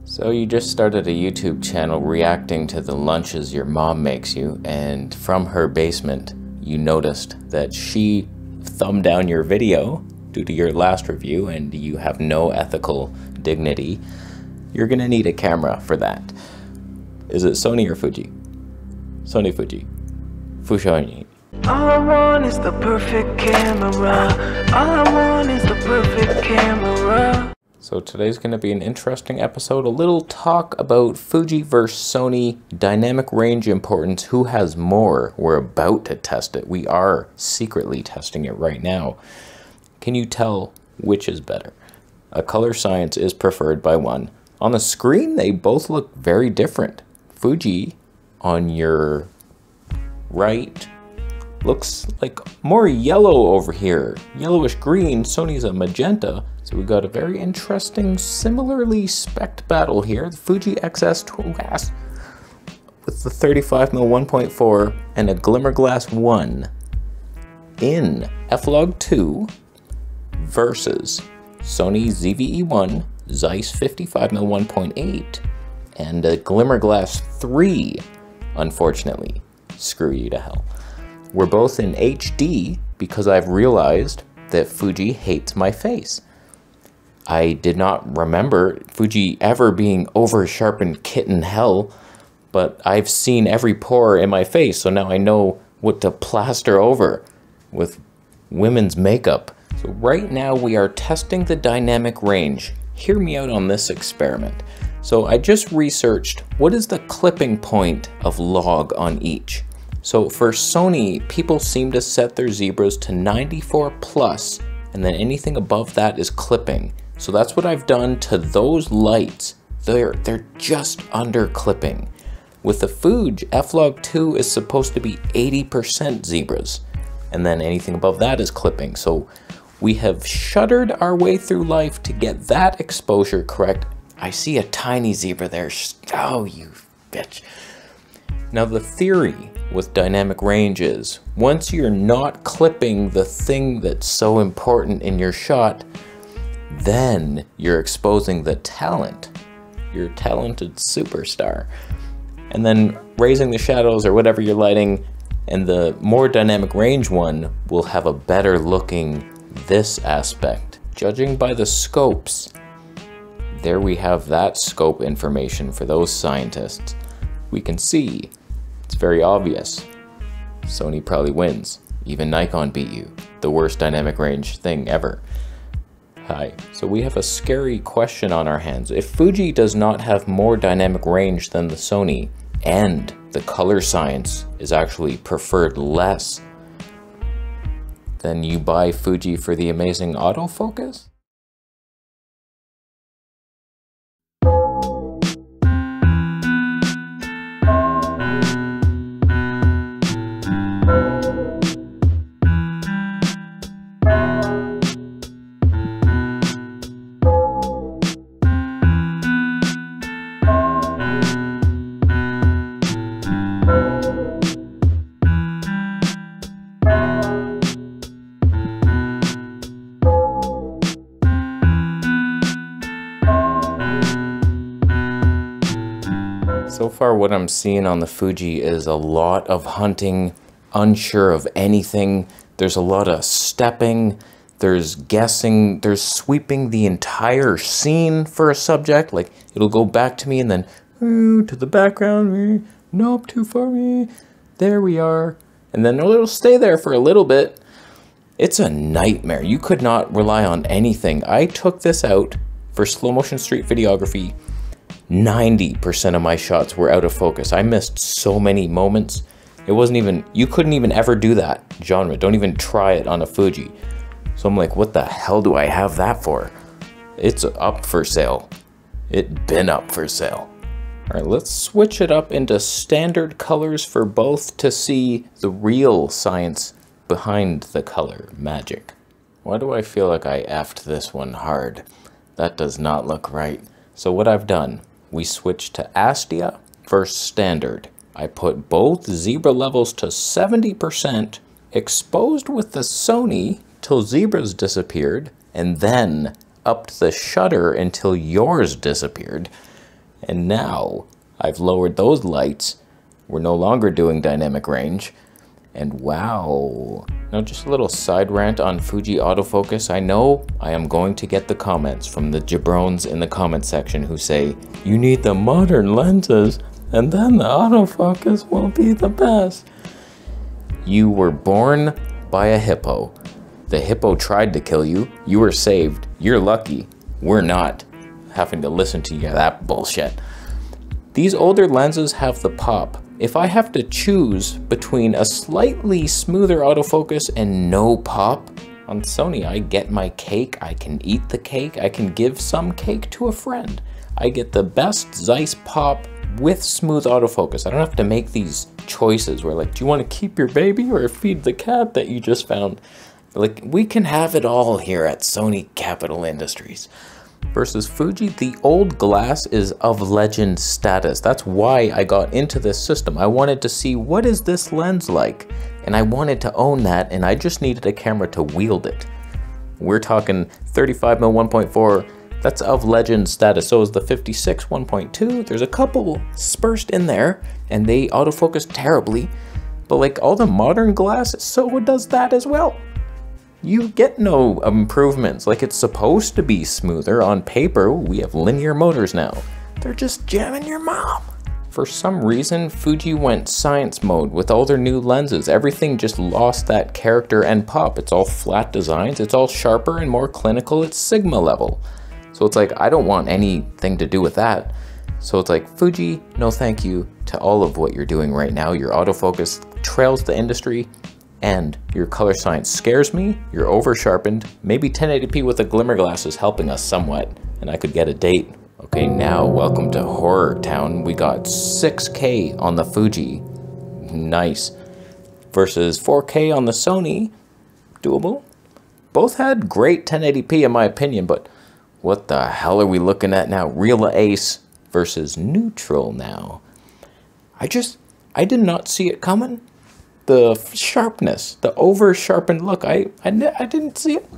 So you just started a YouTube channel reacting to the lunches your mom makes you, and from her basement you noticed that she thumbed down your video due to your last review and you have no ethical dignity. You're gonna need a camera for that. Is it Sony or Fuji? Sony, Fuji. Fushoni. All I want is the perfect camera. All I want is the perfect camera. So today's going to be an interesting episode, a little talk about Fuji versus Sony, dynamic range importance, who has more. We're about to test it. We are secretly testing it right now. Can you tell which is better? A color science is preferred by one. On the screen, they both look very different. Fuji, on your right, looks like more yellow over here. Yellowish green, Sony's a magenta. So we got a very interesting, similarly spec'd battle here. The Fuji XS2S with the 35mm 1.4 and a Glimmerglass 1 in F-Log 2 versus Sony ZV-E1 Zeiss 55mm 1.8 and a Glimmerglass 3, unfortunately. Screw you to hell. We're both in HD because I've realized that Fuji hates my face. I did not remember Fuji ever being over-sharpened kitten hell, but I've seen every pore in my face, so now I know what to plaster over with women's makeup. So right now we are testing the dynamic range. Hear me out on this experiment. So I just researched what is the clipping point of log on each. So for Sony, people seem to set their zebras to 94 plus, and then anything above that is clipping. So that's what I've done to those lights. They're just under clipping. With the Fuji, F-Log 2 is supposed to be 80% zebras, and then anything above that is clipping. So we have shuttered our way through life to get that exposure correct. I see a tiny zebra there. Oh, you bitch. Now the theory with dynamic range is, once you're not clipping the thing that's so important in your shot, then you're exposing the talent, your talented superstar. And then raising the shadows or whatever you're lighting, and the more dynamic range one will have a better looking this aspect. Judging by the scopes, there we have that scope information for those scientists. We can see, it's very obvious. Sony probably wins. Even Nikon beat you. The worst dynamic range thing ever. Hi. So we have a scary question on our hands. If Fuji does not have more dynamic range than the Sony, and the color science is actually preferred less, then you buy Fuji for the amazing autofocus? So far what I'm seeing on the Fuji is a lot of hunting, unsure of anything. There's a lot of stepping, there's guessing, there's sweeping the entire scene for a subject. Like it'll go back to me and then to the background, nope, too far, there we are. And then it'll stay there for a little bit. It's a nightmare. You could not rely on anything. I took this out for slow motion street videography. 90% of my shots were out of focus. I missed so many moments. It wasn't even, you couldn't even ever do that genre. Don't even try it on a Fuji. So I'm like, what the hell do I have that for? It's up for sale. It been up for sale. All right, let's switch it up into standard colors for both to see the real science behind the color magic. Why do I feel like I effed this one hard? That does not look right. So what I've done, we switched to Astia versus standard. I put both zebra levels to 70%, exposed with the Sony till zebras disappeared, and then upped the shutter until yours disappeared. And now I've lowered those lights. We're no longer doing dynamic range. And wow. Now just a little side rant on Fuji autofocus. I know I am going to get the comments from the jabrones in the comment section who say, you need the modern lenses and then the autofocus will be the best. You were born by a hippo. The hippo tried to kill you. You were saved. You're lucky. We're not having to listen to you that bullshit. These older lenses have the pop. If I have to choose between a slightly smoother autofocus and no pop, on Sony I get my cake, I can eat the cake, I can give some cake to a friend. I get the best Zeiss pop with smooth autofocus. I don't have to make these choices where like, do you want to keep your baby or feed the cat that you just found? Like, we can have it all here at Sony Capital Industries. Versus Fuji, the old glass is of legend status. That's why I got into this system. I wanted to see what is this lens like, and I wanted to own that, and I just needed a camera to wield it. We're talking 35mm 1.4, that's of legend status. So is the 56 1.2. There's a couple dispersed in there, and they autofocus terribly, but like all the modern glass, so does that as well. You get no improvements. Like, it's supposed to be smoother. On paper, we have linear motors now. They're just jamming your mom. For some reason, Fuji went science mode with all their new lenses. Everything just lost that character and pop. It's all flat designs. It's all sharper and more clinical. It's Sigma level. So it's like, I don't want anything to do with that. So it's like, Fuji, no thank you to all of what you're doing right now. Your autofocus trails the industry. And your color science scares me, you're over sharpened, maybe 1080p with a glimmer glass is helping us somewhat, and I could get a date. Okay, now welcome to Horror Town. We got 6K on the Fuji, nice, versus 4K on the Sony, doable. Both had great 1080p in my opinion, but what the hell are we looking at now? Real Ace versus neutral now. I did not see it coming. The sharpness, the over-sharpened look, I didn't see it.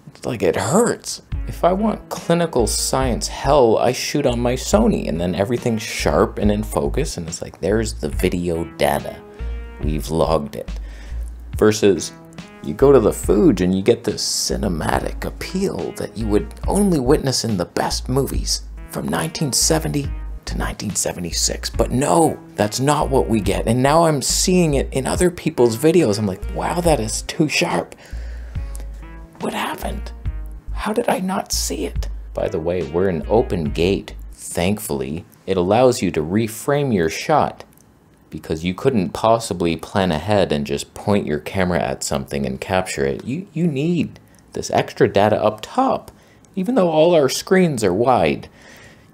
It's like it hurts. If I want clinical science hell, I shoot on my Sony and then everything's sharp and in focus and it's like, there's the video data. We've logged it. Versus you go to the Fuji and you get this cinematic appeal that you would only witness in the best movies from 1970 to 1976, but no, that's not what we get. And now I'm seeing it in other people's videos. I'm like, wow, that is too sharp. What happened? How did I not see it? By the way, we're an open gate. Thankfully, it allows you to reframe your shot because you couldn't possibly plan ahead and just point your camera at something and capture it. You need this extra data up top, even though all our screens are wide.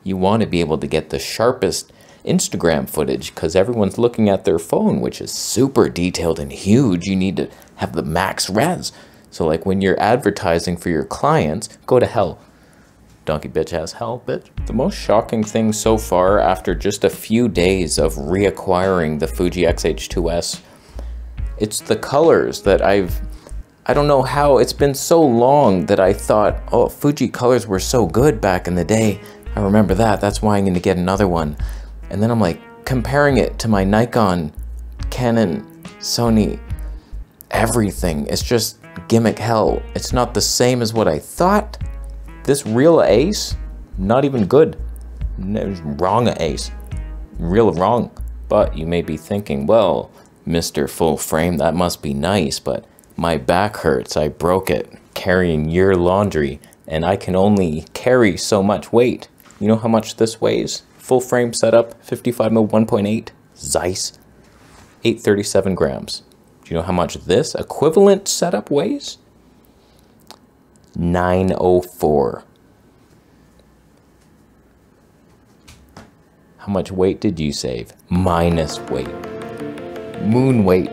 You want to be able to get the sharpest Instagram footage because everyone's looking at their phone, which is super detailed and huge. You need to have the max res. So like when you're advertising for your clients, go to hell. Donkey bitch has hell, bitch. The most shocking thing so far after just a few days of reacquiring the Fuji X-H2S, it's the colors that I don't know how, it's been so long that I thought, oh, Fuji colors were so good back in the day. I remember that, that's why I'm gonna get another one. And then I'm like, comparing it to my Nikon, Canon, Sony, everything. It's just gimmick hell. It's not the same as what I thought. This Real Ace, not even good. Wrong Ace, real wrong. But you may be thinking, well, Mr. Full Frame, that must be nice, but my back hurts, I broke it, carrying your laundry, and I can only carry so much weight. You know how much this weighs? Full frame setup, 55mm 1.8, Zeiss, 837 grams. Do you know how much this equivalent setup weighs? 904. How much weight did you save? Minus weight. Moon weight.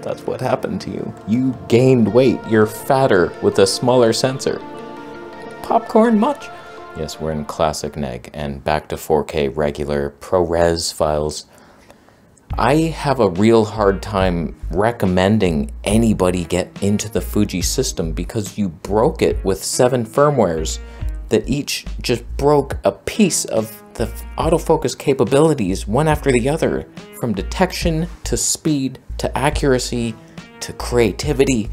That's what happened to you. You gained weight. You're fatter with a smaller sensor. Popcorn much? Yes, we're in classic neg and back to 4K regular ProRes files. I have a real hard time recommending anybody get into the Fuji system because you broke it with 7 firmwares that each just broke a piece of the autofocus capabilities one after the other, from detection to speed to accuracy to creativity.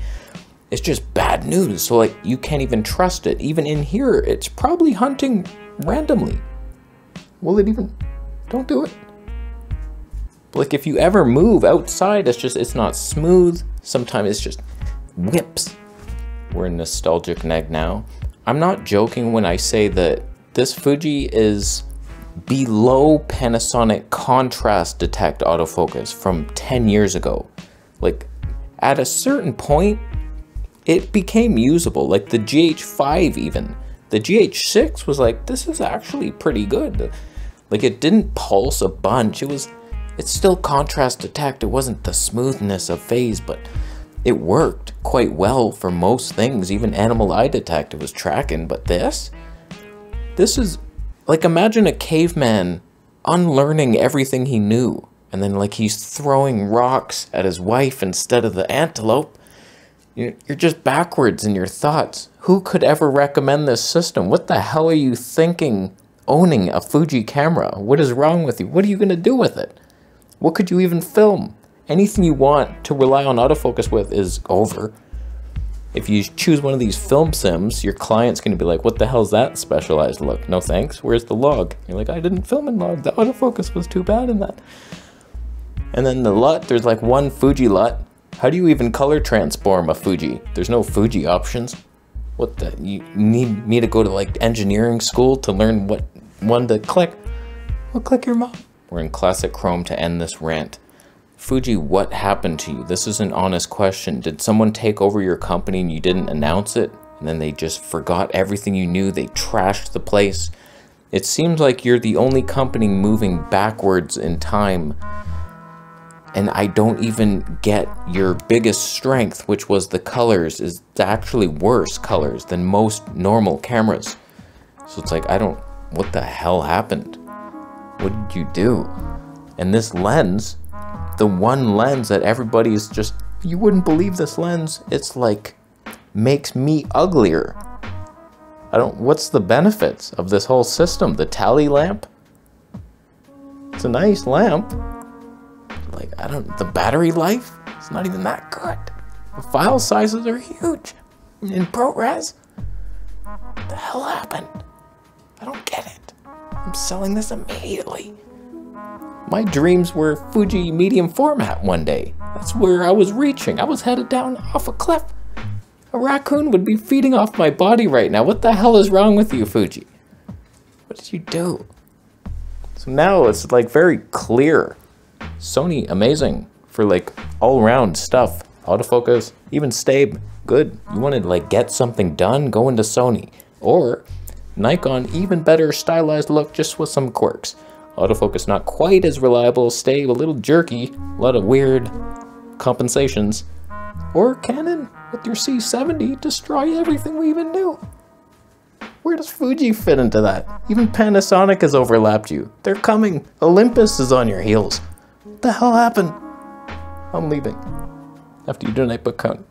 It's just bad news. So like, you can't even trust it. Even in here, it's probably hunting randomly. Will it even? Don't do it. Like, if you ever move outside, it's not smooth. Sometimes it's just whips. We're in nostalgic neg now. I'm not joking when I say that this Fuji is below Panasonic contrast detect autofocus from 10 years ago. Like, at a certain point, it became usable. Like the GH5 even. The GH6 was like, this is actually pretty good. Like, it didn't pulse a bunch. It's still contrast detect. It wasn't the smoothness of phase, but it worked quite well for most things. Even animal eye detect, it was tracking. But this is like, imagine a caveman unlearning everything he knew, and then like he's throwing rocks at his wife instead of the antelope. You're just backwards in your thoughts. Who could ever recommend this system? What the hell are you thinking owning a Fuji camera? What is wrong with you? What are you going to do with it? What could you even film? Anything you want to rely on autofocus with is over. If you choose one of these film sims, your client's going to be like, what the hell is that specialized look? No thanks. Where's the log? You're like, I didn't film in log. The autofocus was too bad in that. And then the LUT, there's like one Fuji LUT. How do you even color transform a Fuji? There's no Fuji options. What the? You need me to go to like engineering school to learn what one to click? Well, click your mom. We're in classic Chrome to end this rant. Fuji, what happened to you? This is an honest question. Did someone take over your company and you didn't announce it? And then they just forgot everything you knew? They trashed the place? It seems like you're the only company moving backwards in time. And I don't even get your biggest strength, which was the colors, is actually worse colors than most normal cameras. So it's like, what the hell happened? What did you do? And this lens, the one lens that everybody's just, you wouldn't believe this lens. It's like, makes me uglier. What's the benefits of this whole system? The tally lamp? It's a nice lamp. Like, the battery life, it's not even that good. The file sizes are huge in ProRes. What the hell happened? I don't get it. I'm selling this immediately. My dreams were Fuji medium format one day. That's where I was reaching. I was headed down off a cliff. A raccoon would be feeding off my body right now. What the hell is wrong with you, Fuji? What did you do? So now it's like very clear. Sony, amazing for like all around stuff. Autofocus, even Stabe, good. You want to like get something done, go into Sony. Or Nikon, even better stylized look, just with some quirks. Autofocus not quite as reliable, Stabe a little jerky, a lot of weird compensations. Or Canon with your C70, destroy everything we even knew. Where does Fuji fit into that? Even Panasonic has overlapped you. They're coming. Olympus is on your heels. What the hell happened? I'm leaving. After you do a night book count.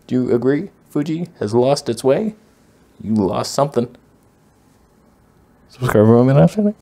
Do you agree? Fuji has lost its way? You lost something. Subscribe for more.